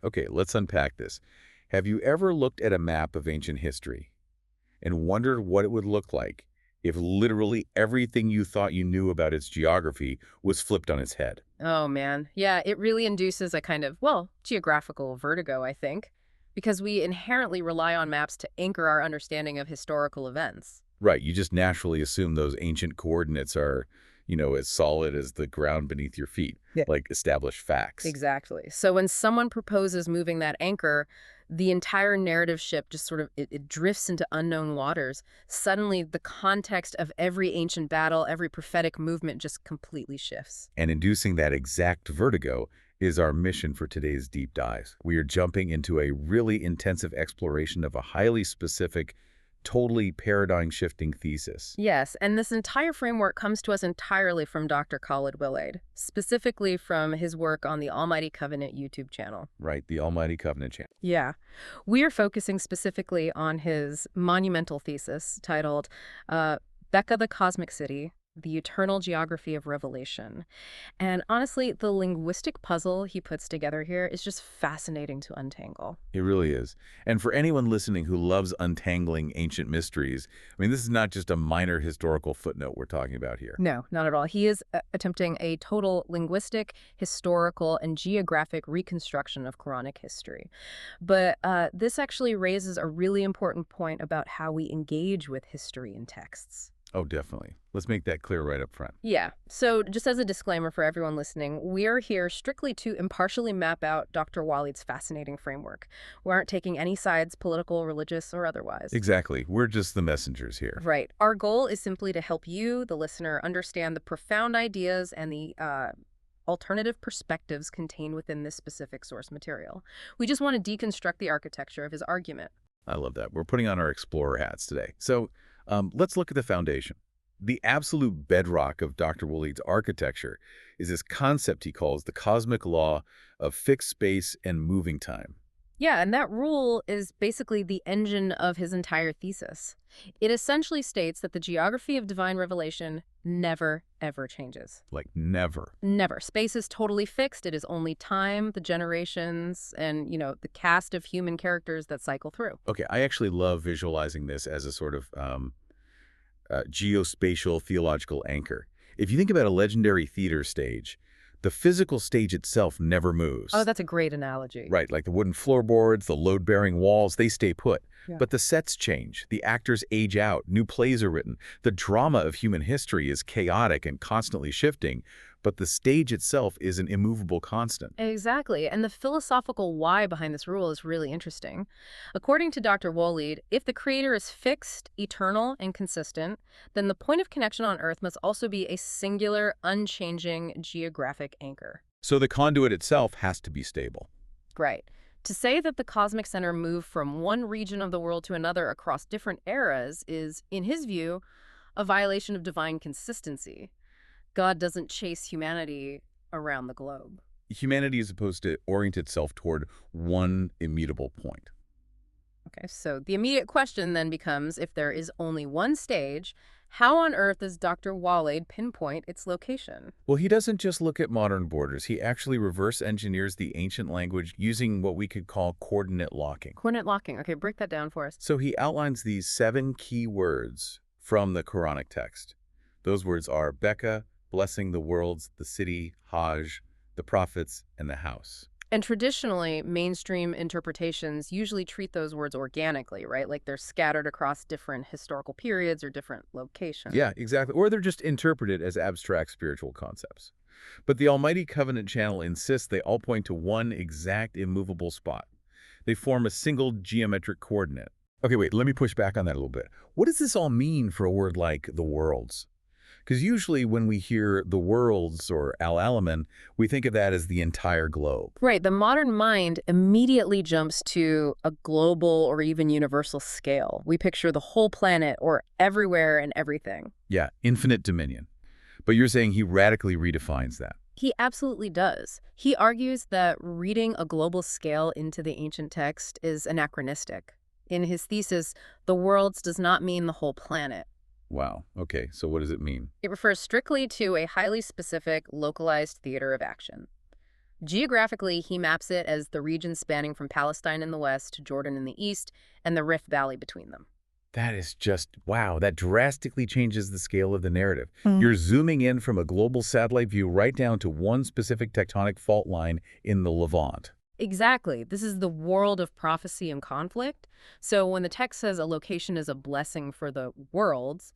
Okay, let's unpack this. Have you ever looked at a map of ancient history and wondered what it would look like if literally everything you thought you knew about its geography was flipped on its head? Oh, man. Yeah, it really induces a kind of, well, geographical vertigo, I think, because we inherently rely on maps to anchor our understanding of historical events. Right, you just naturally assume those ancient coordinates are, as solid as the ground beneath your feet, Yeah. like established facts. Exactly. So when someone proposes moving that anchor, the entire narrative ship just sort of it drifts into unknown waters. Suddenly, the context of every ancient battle, every prophetic movement just completely shifts. And inducing that exact vertigo is our mission for today's deep dives. We are jumping into a really intensive exploration of a highly specific, totally paradigm-shifting thesis. Yes, and this entire framework comes to us entirely from Dr. Khaled Waleed, specifically from his work on the Almighty Covenant YouTube channel. Right, the Almighty Covenant channel. Yeah. We are focusing specifically on his monumental thesis titled Becca the Cosmic City, the Eternal Geography of Revelation. And honestly, the linguistic puzzle he puts together here is just fascinating to untangle. It really is. And for anyone listening who loves untangling ancient mysteries, I mean, this is not just a minor historical footnote we're talking about here. No, not at all. He is attempting a total linguistic, historical, and geographic reconstruction of Quranic history. But this actually raises a really important point about how we engage with history and texts. Oh, definitely. Let's make that clear right up front. Yeah. So just as a disclaimer for everyone listening, we're here strictly to impartially map out Dr. Waleed's fascinating framework. We aren't taking any sides, political, religious, or otherwise. Exactly. We're just the messengers here. Right. Our goal is simply to help you, the listener, understand the profound ideas and the alternative perspectives contained within this specific source material. We just want to deconstruct the architecture of his argument. I love that. We're putting on our explorer hats today. So let's look at the foundation. The absolute bedrock of Dr. Waleed's architecture is this concept he calls the cosmic law of fixed space and moving time. Yeah, and that rule is basically the engine of his entire thesis. It essentially states that the geography of divine revelation never, ever changes. Like never. Never. Space is totally fixed. It is only time, the generations, and, the cast of human characters that cycle through. Okay, I actually love visualizing this as a sort of geospatial theological anchor. If you think about a legendary theater stage, the physical stage itself never moves. Oh, that's a great analogy. Right, like the wooden floorboards, the load-bearing walls, they stay put. Yeah. But the sets change, the actors age out, new plays are written. The drama of human history is chaotic and constantly shifting, but the stage itself is an immovable constant. Exactly, and the philosophical why behind this rule is really interesting. According to Dr. Waleed, if the creator is fixed, eternal, and consistent, then the point of connection on Earth must also be a singular, unchanging geographic anchor. So the conduit itself has to be stable. Right. To say that the cosmic center moved from one region of the world to another across different eras is, in his view, a violation of divine consistency. God doesn't chase humanity around the globe. Humanity is supposed to orient itself toward one immutable point. Okay, so the immediate question then becomes, if there is only one stage, how on earth does Dr. Waleed pinpoint its location? Well, he doesn't just look at modern borders. He actually reverse engineers the ancient language using what we could call coordinate locking. Coordinate locking. Okay, break that down for us. So he outlines these 7 key words from the Quranic text. Those words are Becca, blessing the worlds, the city, Hajj, the prophets, and the house. And traditionally, mainstream interpretations usually treat those words organically, right? Like they're scattered across different historical periods or different locations. Yeah, exactly. Or they're just interpreted as abstract spiritual concepts. But the Almighty Covenant channel insists they all point to one exact immovable spot. They form a single geometric coordinate. Okay, wait, let me push back on that a little bit. What does this all mean for a word like the worlds? Because usually when we hear the worlds or al-alamin, we think of that as the entire globe. Right. The modern mind immediately jumps to a global or even universal scale. We picture the whole planet or everywhere and everything. Yeah, infinite dominion. But you're saying he radically redefines that. He absolutely does. He argues that reading a global scale into the ancient text is anachronistic. In his thesis, the worlds does not mean the whole planet. Wow. Okay, so what does it mean? It refers strictly to a highly specific, localized theater of action. Geographically, he maps it as the region spanning from Palestine in the west to Jordan in the east and the Rift Valley between them. That is just, wow, that drastically changes the scale of the narrative. You're zooming in from a global satellite view right down to one specific tectonic fault line in the Levant. Exactly. This is the world of prophecy and conflict. So when the text says a location is a blessing for the worlds,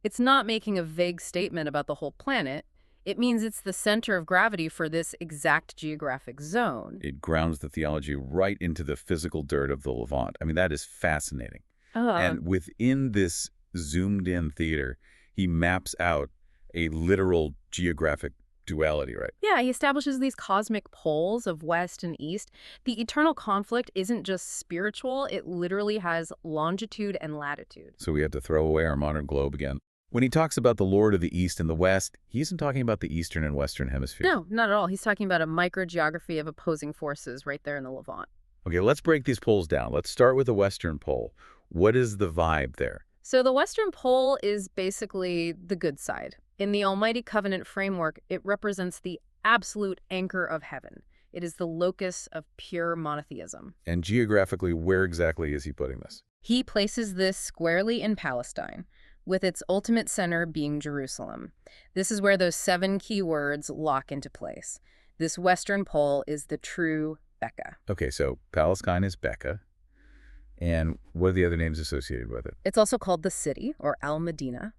it's not making a vague statement about the whole planet. It means it's the center of gravity for this exact geographic zone. It grounds the theology right into the physical dirt of the Levant. I mean, that is fascinating. And within this zoomed-in theater, he maps out a literal geographic duality, right? Yeah, he establishes these cosmic poles of west and east. The eternal conflict isn't just spiritual, it literally has longitude and latitude. So we have to throw away our modern globe again. When he talks about the Lord of the East and the West, he isn't talking about the Eastern and Western hemisphere. No, not at all. He's talking about a microgeography of opposing forces right there in the Levant. Okay, let's break these poles down. Let's start with the Western pole. What is the vibe there? So the Western pole is basically the good side. In the Almighty Covenant framework, it represents the absolute anchor of heaven. It is the locus of pure monotheism. And geographically, where exactly is he putting this? He places this squarely in Palestine, with its ultimate center being Jerusalem. This is where those 7 key words lock into place. This Western pole is the true Becca. Okay, so Palestine is Becca. And what are the other names associated with it? It's also called the city, or Al-Medina.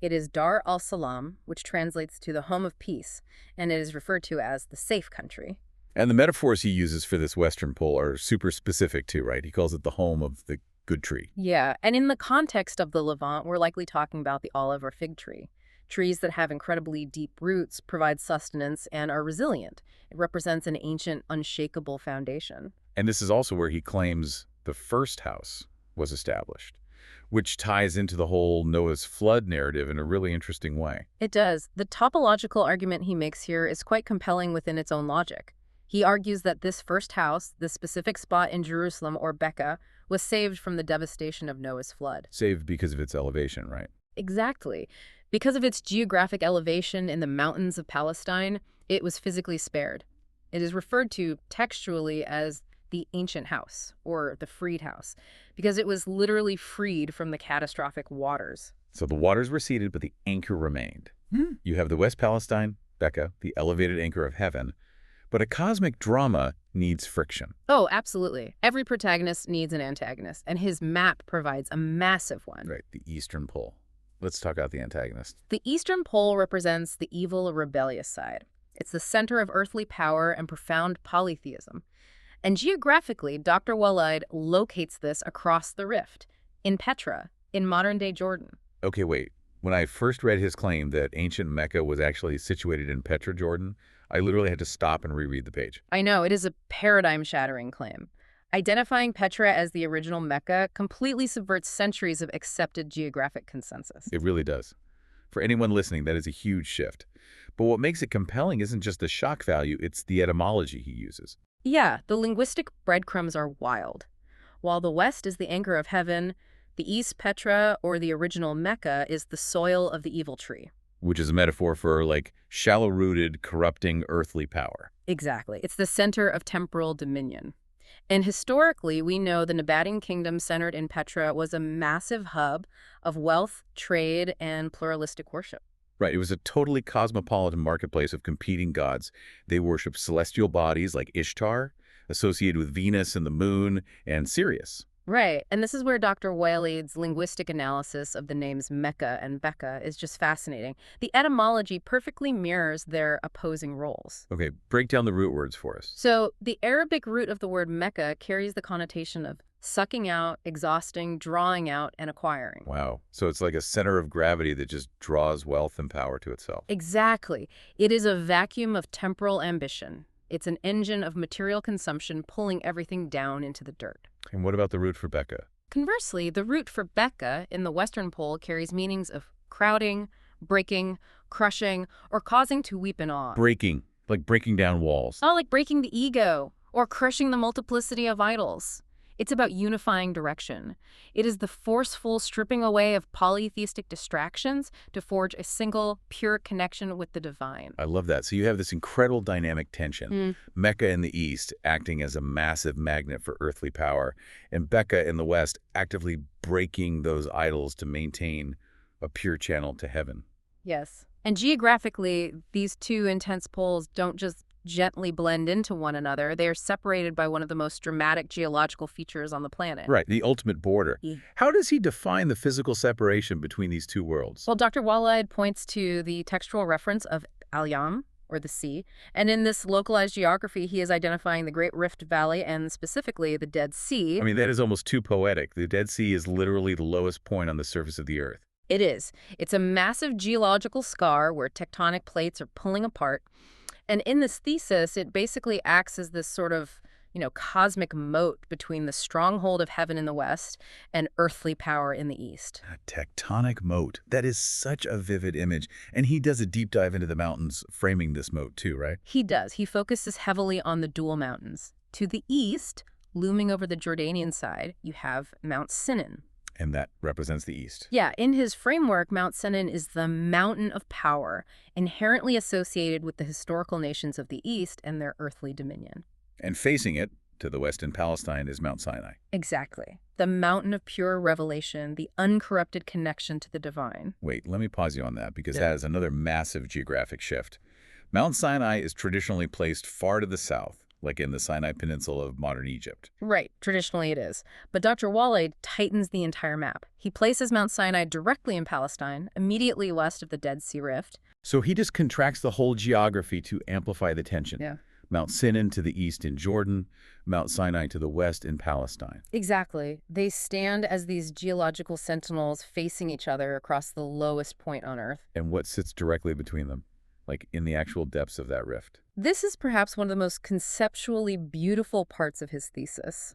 It is Dar al-Salam, which translates to the home of peace, and it is referred to as the safe country. And the metaphors he uses for this Western pole are super specific too, right? He calls it the home of the good tree. Yeah, and in the context of the Levant, we're likely talking about the olive or fig tree. Trees that have incredibly deep roots, provide sustenance, and are resilient. It represents an ancient, unshakable foundation. And this is also where he claims the first house was established, which ties into the whole Noah's flood narrative in a really interesting way. It does. The topological argument he makes here is quite compelling within its own logic. He argues that this first house, this specific spot in Jerusalem, or Becca, was saved from the devastation of Noah's flood. Saved because of its elevation, right? Exactly. Because of its geographic elevation in the mountains of Palestine, it was physically spared. It is referred to textually as the ancient house, or the freed house, because it was literally freed from the catastrophic waters. So the waters receded, but the anchor remained. You have the West Palestine, Becca, the elevated anchor of heaven, but a cosmic drama needs friction. Oh, absolutely. Every protagonist needs an antagonist, and his map provides a massive one. Right, the Eastern Pole. Let's talk about the antagonist. The Eastern Pole represents the evil, rebellious side. It's the center of earthly power and profound polytheism. And geographically, Dr. Waleed locates this across the rift, in Petra, in modern-day Jordan. Okay, wait. When I first read his claim that ancient Mecca was actually situated in Petra, Jordan, I literally had to stop and reread the page. I know, it is a paradigm-shattering claim. Identifying Petra as the original Mecca completely subverts centuries of accepted geographic consensus. It really does. For anyone listening, that is a huge shift. But what makes it compelling isn't just the shock value, it's the etymology he uses. Yeah, the linguistic breadcrumbs are wild. While the West is the anchor of heaven, the East, Petra, or the original Mecca, is the soil of the evil tree. Which is a metaphor for, like, shallow-rooted, corrupting earthly power. Exactly. It's the center of temporal dominion. And historically, we know the Nabatean kingdom centered in Petra was a massive hub of wealth, trade, and pluralistic worship. Right, it was a totally cosmopolitan marketplace of competing gods. They worshiped celestial bodies like Ishtar, associated with Venus and the moon, and Sirius. Right, and this is where Dr. Waleed's linguistic analysis of the names Mecca and Becca is just fascinating. The etymology perfectly mirrors their opposing roles. Okay, break down the root words for us. So the Arabic root of the word Mecca carries the connotation of sucking out, exhausting, drawing out, and acquiring. Wow, so it's like a center of gravity that just draws wealth and power to itself. Exactly. It is a vacuum of temporal ambition. It's an engine of material consumption pulling everything down into the dirt. And what about the root for Becca? Conversely, the root for Becca in the Western pole carries meanings of crowding, breaking, crushing, or causing to weep in awe. Breaking, like breaking down walls. Oh, like breaking the ego, or crushing the multiplicity of idols. It's about unifying direction. It is the forceful stripping away of polytheistic distractions to forge a single, pure connection with the divine. I love that. So you have this incredible dynamic tension. Mecca in the east acting as a massive magnet for earthly power, and Becca in the west actively breaking those idols to maintain a pure channel to heaven. Yes. And geographically, these two intense poles don't just gently blend into one another. They are separated by one of the most dramatic geological features on the planet. Right, the ultimate border. Yeah. How does he define the physical separation between these two worlds? Well, Dr. Waleed points to the textual reference of al-Yam, or the sea, and in this localized geography, he is identifying the Great Rift Valley and specifically the Dead Sea. I mean, that is almost too poetic. The Dead Sea is literally the lowest point on the surface of the Earth. It is. It's a massive geological scar where tectonic plates are pulling apart. And in this thesis, it basically acts as this sort of, cosmic moat between the stronghold of heaven in the west and earthly power in the east. A tectonic moat. That is such a vivid image. And he does a deep dive into the mountains framing this moat too, right? He does. He focuses heavily on the dual mountains. To the east, looming over the Jordanian side, you have Mount Sinan. And that represents the east. Yeah, in his framework, Mount Sinan is the mountain of power, inherently associated with the historical nations of the East and their earthly dominion. And facing it, to the west in Palestine, is Mount Sinai. Exactly. The mountain of pure revelation, the uncorrupted connection to the divine. Wait, let me pause you on that, because that is another massive geographic shift. Mount Sinai is traditionally placed far to the south, like in the Sinai Peninsula of modern Egypt. Right, traditionally it is. But Dr. Waleed tightens the entire map. He places Mount Sinai directly in Palestine, immediately west of the Dead Sea Rift. So he just contracts the whole geography to amplify the tension. Yeah. Mount Sinan to the east in Jordan, Mount Sinai to the west in Palestine. Exactly. They stand as these geological sentinels facing each other across the lowest point on Earth. And what sits directly between them, like in the actual depths of that rift? This is perhaps one of the most conceptually beautiful parts of his thesis.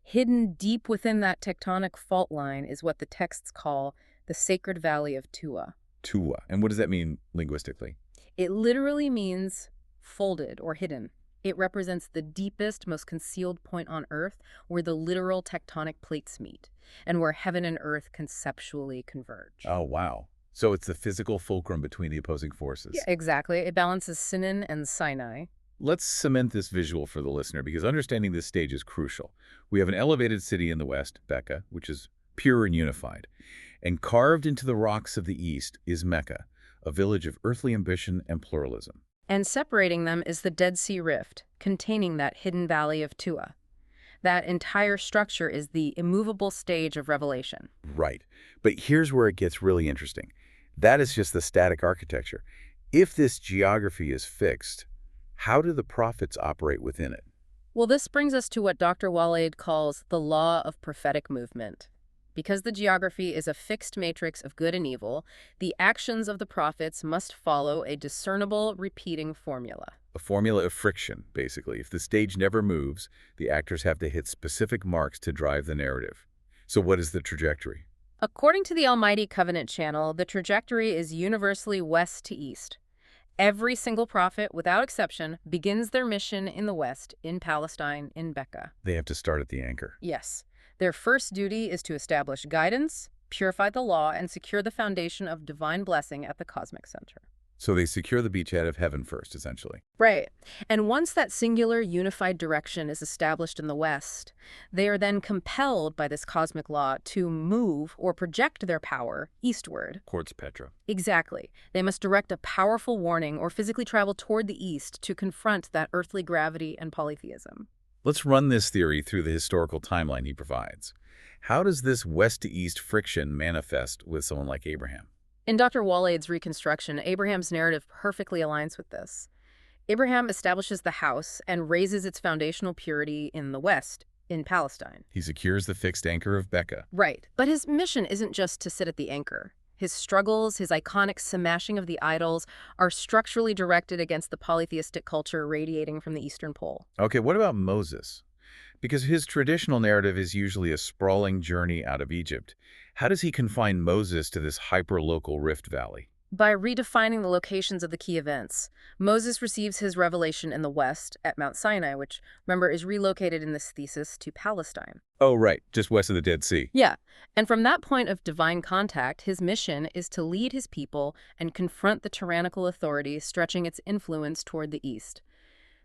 Hidden deep within that tectonic fault line is what the texts call the Sacred Valley of Tua. Tua. And what does that mean linguistically? It literally means folded or hidden. It represents the deepest, most concealed point on Earth where the literal tectonic plates meet and where heaven and earth conceptually converge. Oh, wow. So it's the physical fulcrum between the opposing forces. Yeah, exactly. It balances Sinan and Sinai. Let's cement this visual for the listener, because understanding this stage is crucial. We have an elevated city in the west, Becca, which is pure and unified. And carved into the rocks of the east is Mecca, a village of earthly ambition and pluralism. And separating them is the Dead Sea Rift, containing that hidden valley of Tua. That entire structure is the immovable stage of revelation. Right. But here's where it gets really interesting. That is just the static architecture. If this geography is fixed, how do the prophets operate within it? Well, this brings us to what Dr. Waleed calls the law of prophetic movement. Because the geography is a fixed matrix of good and evil, the actions of the prophets must follow a discernible, repeating formula. A formula of friction, basically. If the stage never moves, the actors have to hit specific marks to drive the narrative. So what is the trajectory? According to the Almighty Covenant Channel, the trajectory is universally west to east. Every single prophet, without exception, begins their mission in the west, in Palestine, in Becca. They have to start at the anchor. Yes. Their first duty is to establish guidance, purify the law, and secure the foundation of divine blessing at the cosmic center. So they secure the beachhead of heaven first, essentially. Right. And once that singular unified direction is established in the West, they are then compelled by this cosmic law to move or project their power eastward. Quartz Petra. Exactly. They must direct a powerful warning or physically travel toward the east to confront that earthly gravity and polytheism. Let's run this theory through the historical timeline he provides. How does this west-to-east friction manifest with someone like Abraham? In Dr. Waleed's reconstruction, Abraham's narrative perfectly aligns with this. Abraham establishes the house and raises its foundational purity in the West, in Palestine. He secures the fixed anchor of Becca. Right. But his mission isn't just to sit at the anchor. His struggles, his iconic smashing of the idols, are structurally directed against the polytheistic culture radiating from the Eastern Pole. Okay, what about Moses? Because his traditional narrative is usually a sprawling journey out of Egypt. How does he confine Moses to this hyper-local rift valley? By redefining the locations of the key events, Moses receives his revelation in the west at Mount Sinai, which, remember, is relocated in this thesis to Palestine. Oh, right, just west of the Dead Sea. Yeah, and from that point of divine contact, his mission is to lead his people and confront the tyrannical authority stretching its influence toward the east.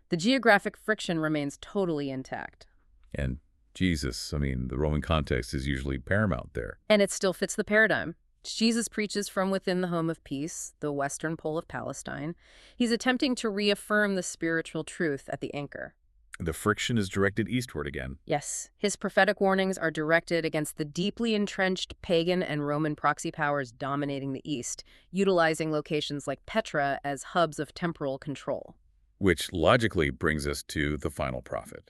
The geographic friction remains totally intact. And Jesus, the Roman context is usually paramount there. And it still fits the paradigm. Jesus preaches from within the home of peace, the western pole of Palestine. He's attempting to reaffirm the spiritual truth at the anchor. The friction is directed eastward again. Yes, his prophetic warnings are directed against the deeply entrenched pagan and Roman proxy powers dominating the east, utilizing locations like Petra as hubs of temporal control. Which logically brings us to the final prophet.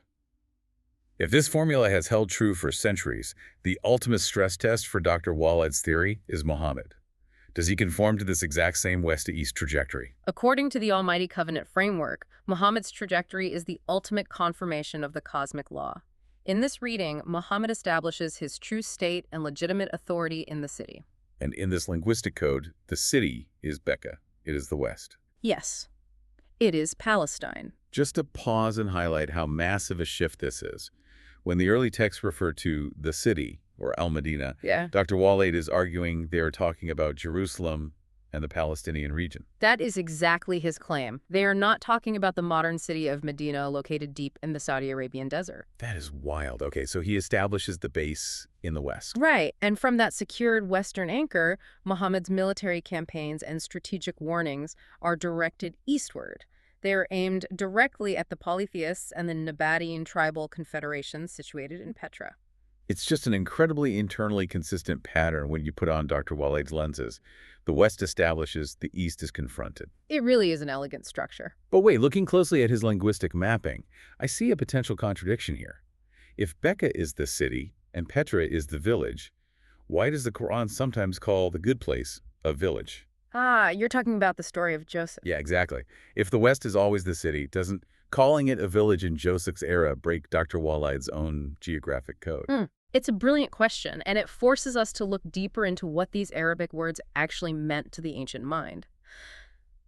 If this formula has held true for centuries, the ultimate stress test for Dr. Waleed's theory is Muhammad. Does he conform to this exact same west-to-east trajectory? According to the Almighty Covenant framework, Muhammad's trajectory is the ultimate confirmation of the cosmic law. In this reading, Muhammad establishes his true state and legitimate authority in the city. And in this linguistic code, the city is Becca. It is the west. Yes, it is Palestine. Just to pause and highlight how massive a shift this is. When the early texts refer to the city, or Al-Madina, Dr. Waleed is arguing they are talking about Jerusalem and the Palestinian region. That is exactly his claim. They are not talking about the modern city of Medina located deep in the Saudi Arabian desert. That is wild. Okay, so he establishes the base in the west. Right, and from that secured western anchor, Muhammad's military campaigns and strategic warnings are directed eastward. They are aimed directly at the polytheists and the Nabatean tribal confederations situated in Petra. It's just an incredibly internally consistent pattern when you put on Dr. Waleed's lenses. The West establishes, the East is confronted. It really is an elegant structure. But wait, looking closely at his linguistic mapping, I see a potential contradiction here. If Becca is the city and Petra is the village, why does the Quran sometimes call the good place a village? Ah, you're talking about the story of Joseph. Yeah, exactly. If the West is always the city, doesn't calling it a village in Joseph's era break Dr. Waleed's own geographic code? It's a brilliant question, and it forces us to look deeper into what these Arabic words actually meant to the ancient mind.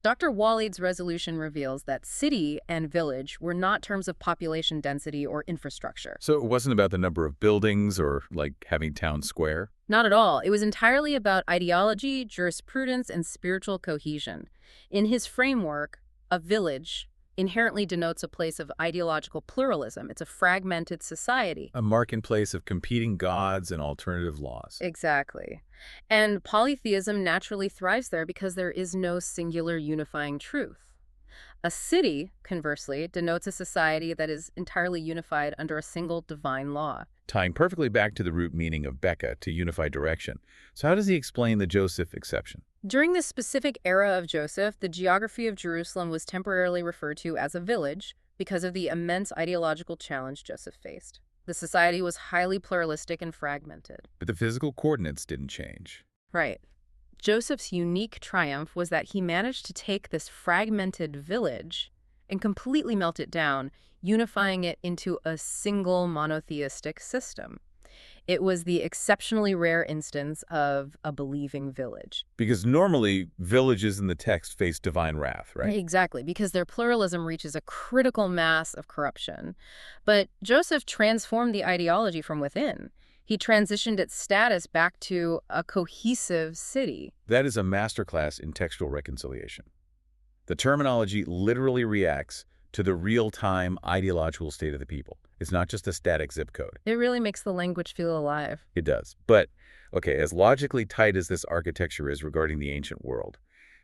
Dr. Waleed's resolution reveals that city and village were not terms of population density or infrastructure. So it wasn't about the number of buildings or, like, having town square? Not at all. It was entirely about ideology, jurisprudence, and spiritual cohesion. In his framework, a village inherently denotes a place of ideological pluralism. It's a fragmented society. A marketplace of competing gods and alternative laws. Exactly. And polytheism naturally thrives there because there is no singular unifying truth. A city, conversely, denotes a society that is entirely unified under a single divine law. Tying perfectly back to the root meaning of Becca, to unify direction. So how does he explain the Joseph exception? During this specific era of Joseph, the geography of Jerusalem was temporarily referred to as a village because of the immense ideological challenge Joseph faced. The society was highly pluralistic and fragmented. But the physical coordinates didn't change. Right. Joseph's unique triumph was that he managed to take this fragmented village and completely melt it down, unifying it into a single monotheistic system. It was the exceptionally rare instance of a believing village. Because normally, villages in the text face divine wrath, right? Exactly, because their pluralism reaches a critical mass of corruption. But Joseph transformed the ideology from within. He transitioned its status back to a cohesive city. That is a masterclass in textual reconciliation. The terminology literally reacts to the real-time ideological state of the people. It's not just a static zip code. It really makes the language feel alive. It does. But, okay, as logically tight as this architecture is regarding the ancient world,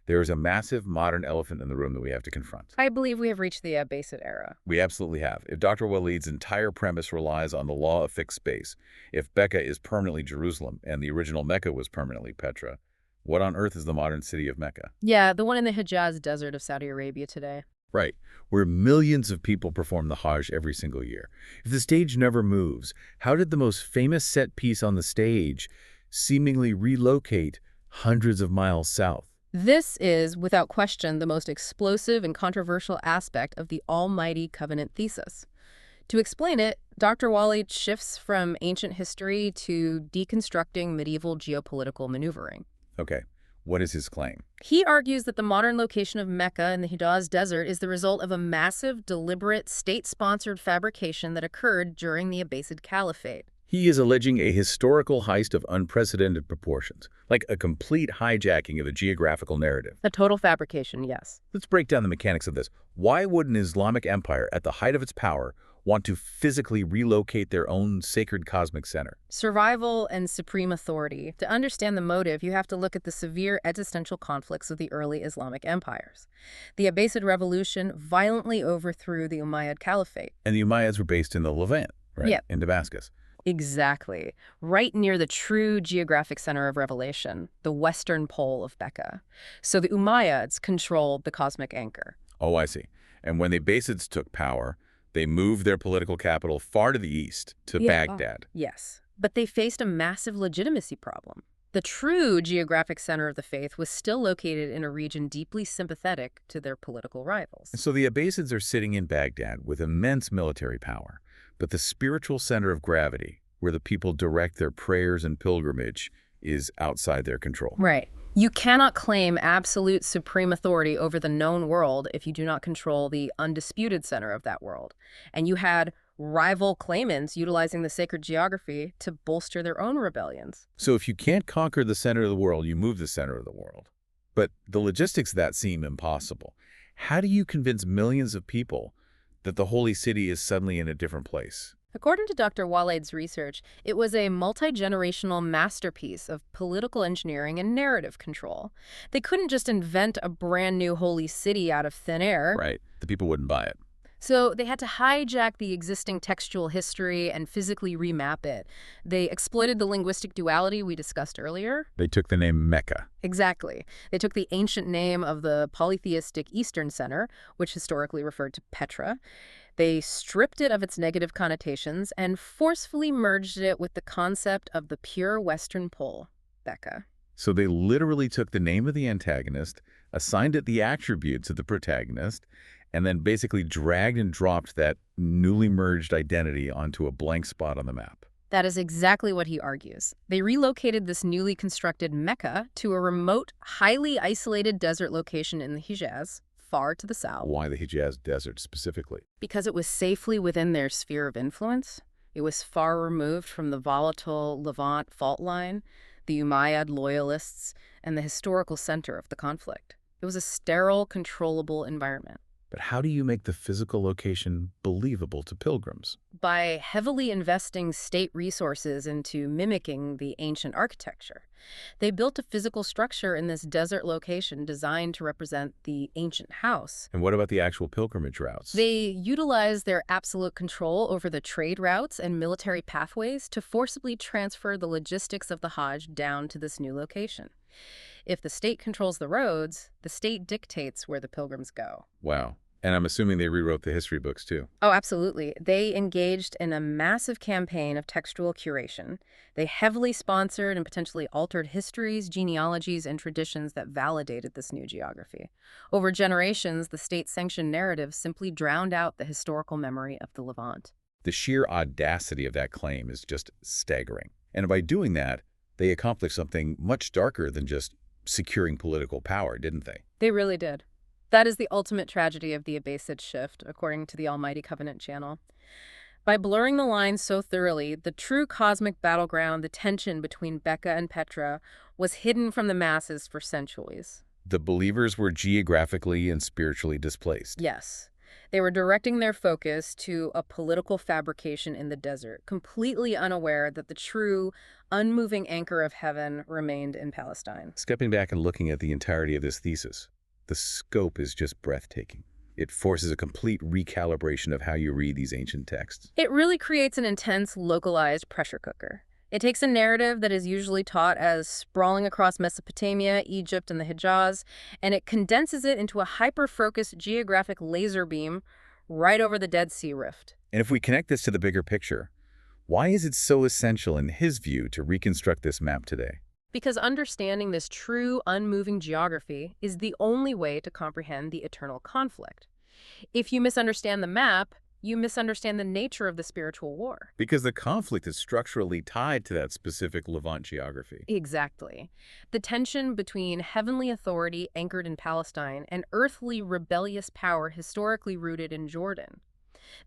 there is a massive modern elephant in the room that we have to confront. I believe we have reached the Abbasid era. We absolutely have. If Dr. Waleed's entire premise relies on the law of fixed space, if Becca is permanently Jerusalem and the original Mecca was permanently Petra, what on earth is the modern city of Mecca? Yeah, the one in the Hijaz desert of Saudi Arabia today. Right, where millions of people perform the Hajj every single year. If the stage never moves, how did the most famous set piece on the stage seemingly relocate hundreds of miles south? This is, without question, the most explosive and controversial aspect of the Almighty Covenant thesis. To explain it, Dr. Waleed shifts from ancient history to deconstructing medieval geopolitical maneuvering. Okay, What is his claim? He argues that the modern location of Mecca in the Hijaz Desert is the result of a massive, deliberate, state-sponsored fabrication that occurred during the Abbasid Caliphate. He is alleging a historical heist of unprecedented proportions, like a complete hijacking of the geographical narrative. A total fabrication, yes. Let's break down the mechanics of this. Why would an Islamic empire, at the height of its power, want to physically relocate their own sacred cosmic center? Survival and supreme authority. To understand the motive, you have to look at the severe existential conflicts of the early Islamic empires. The Abbasid revolution violently overthrew the Umayyad Caliphate. And the Umayyads were based in the Levant, right? Yep. In Damascus. Exactly. Right near the true geographic center of revelation, the western pole of Becca. So the Umayyads controlled the cosmic anchor. Oh, I see. And when the Abbasids took power, they moved their political capital far to the east, to Baghdad. Yes. But they faced a massive legitimacy problem. The true geographic center of the faith was still located in a region deeply sympathetic to their political rivals. And so the Abbasids are sitting in Baghdad with immense military power. But the spiritual center of gravity, where the people direct their prayers and pilgrimage, is outside their control. Right. You cannot claim absolute supreme authority over the known world if you do not control the undisputed center of that world. And you had rival claimants utilizing the sacred geography to bolster their own rebellions. So if you can't conquer the center of the world, you move the center of the world. But the logistics of that seem impossible. How do you convince millions of people that the holy city is suddenly in a different place? According to Dr. Waleed's research, it was a multi-generational masterpiece of political engineering and narrative control. They couldn't just invent a brand new holy city out of thin air. Right. The people wouldn't buy it. So they had to hijack the existing textual history and physically remap it. They exploited the linguistic duality we discussed earlier. They took the name Mecca. Exactly. They took the ancient name of the polytheistic Eastern Center, which historically referred to Petra. They stripped it of its negative connotations and forcefully merged it with the concept of the pure Western Pole, Becca. So they literally took the name of the antagonist, assigned it the attributes of the protagonist, and then basically dragged and dropped that newly merged identity onto a blank spot on the map. That is exactly what he argues. They relocated this newly constructed Mecca to a remote, highly isolated desert location in the Hijaz, far to the south. Why the Hijaz Desert specifically? Because it was safely within their sphere of influence. It was far removed from the volatile Levant fault line, the Umayyad loyalists, and the historical center of the conflict. It was a sterile, controllable environment. But how do you make the physical location believable to pilgrims? By heavily investing state resources into mimicking the ancient architecture. They built a physical structure in this desert location designed to represent the ancient house. And what about the actual pilgrimage routes? They utilized their absolute control over the trade routes and military pathways to forcibly transfer the logistics of the Hajj down to this new location. If the state controls the roads, the state dictates where the pilgrims go. Wow. And I'm assuming they rewrote the history books, too. Oh, absolutely. They engaged in a massive campaign of textual curation. They heavily sponsored and potentially altered histories, genealogies, and traditions that validated this new geography. Over generations, the state-sanctioned narrative simply drowned out the historical memory of the Levant. The sheer audacity of that claim is just staggering. And by doing that, they accomplished something much darker than just securing political power, didn't they? They really did. That is the ultimate tragedy of the Abbasid shift, according to the Almighty Covenant channel. By blurring the lines so thoroughly, the true cosmic battleground, the tension between Becca and Petra, was hidden from the masses for centuries. The believers were geographically and spiritually displaced. Yes. They were directing their focus to a political fabrication in the desert, completely unaware that the true, unmoving anchor of heaven remained in Palestine. Stepping back and looking at the entirety of this thesis, the scope is just breathtaking. It forces a complete recalibration of how you read these ancient texts. It really creates an intense, localized pressure cooker. It takes a narrative that is usually taught as sprawling across Mesopotamia, Egypt, and the Hijaz, and it condenses it into a hyper-focused geographic laser beam right over the Dead Sea Rift. And if we connect this to the bigger picture, why is it so essential in his view to reconstruct this map today? Because understanding this true, unmoving geography is the only way to comprehend the eternal conflict. If you misunderstand the map, you misunderstand the nature of the spiritual war. Because the conflict is structurally tied to that specific Levant geography. Exactly. The tension between heavenly authority anchored in Palestine and earthly rebellious power historically rooted in Jordan.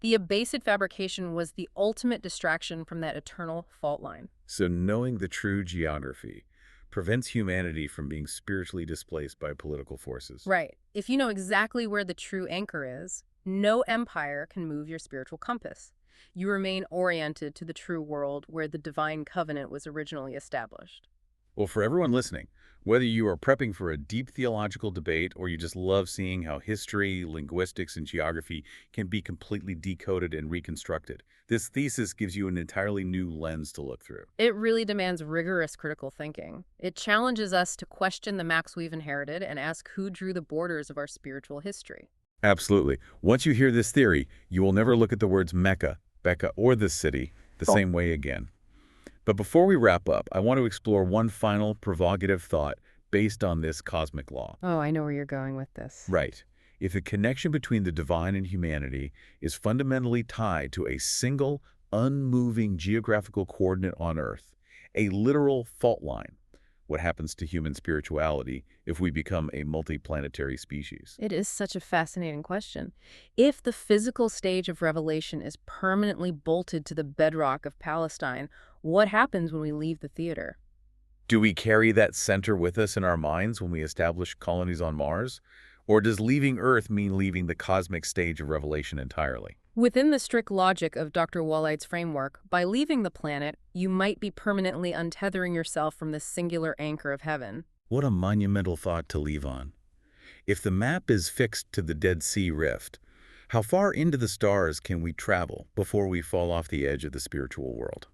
The Abbasid fabrication was the ultimate distraction from that eternal fault line. So knowing the true geography prevents humanity from being spiritually displaced by political forces. Right. If you know exactly where the true anchor is, no empire can move your spiritual compass. You remain oriented to the true world where the divine covenant was originally established. Well, for everyone listening, whether you are prepping for a deep theological debate or you just love seeing how history, linguistics, and geography can be completely decoded and reconstructed, this thesis gives you an entirely new lens to look through. It really demands rigorous critical thinking. It challenges us to question the maps we've inherited and ask who drew the borders of our spiritual history. Absolutely. Once you hear this theory, you will never look at the words Mecca, Becca, or the city the same way again. But before we wrap up, I want to explore one final provocative thought based on this cosmic law. Oh, I know where you're going with this. Right. If the connection between the divine and humanity is fundamentally tied to a single, unmoving geographical coordinate on Earth, a literal fault line, what happens to human spirituality if we become a multiplanetary species? It is such a fascinating question. If the physical stage of revelation is permanently bolted to the bedrock of Palestine, what happens when we leave the theater? Do we carry that center with us in our minds when we establish colonies on Mars? Or does leaving Earth mean leaving the cosmic stage of revelation entirely? Within the strict logic of Dr. Waleed's framework, by leaving the planet, you might be permanently untethering yourself from the singular anchor of heaven. What a monumental thought to leave on. If the map is fixed to the Dead Sea Rift, how far into the stars can we travel before we fall off the edge of the spiritual world?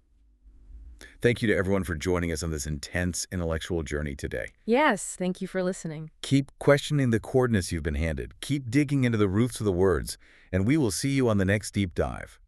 Thank you to everyone for joining us on this intense intellectual journey today. Yes, thank you for listening. Keep questioning the coordinates you've been handed. Keep digging into the roots of the words, and we will see you on the next deep dive.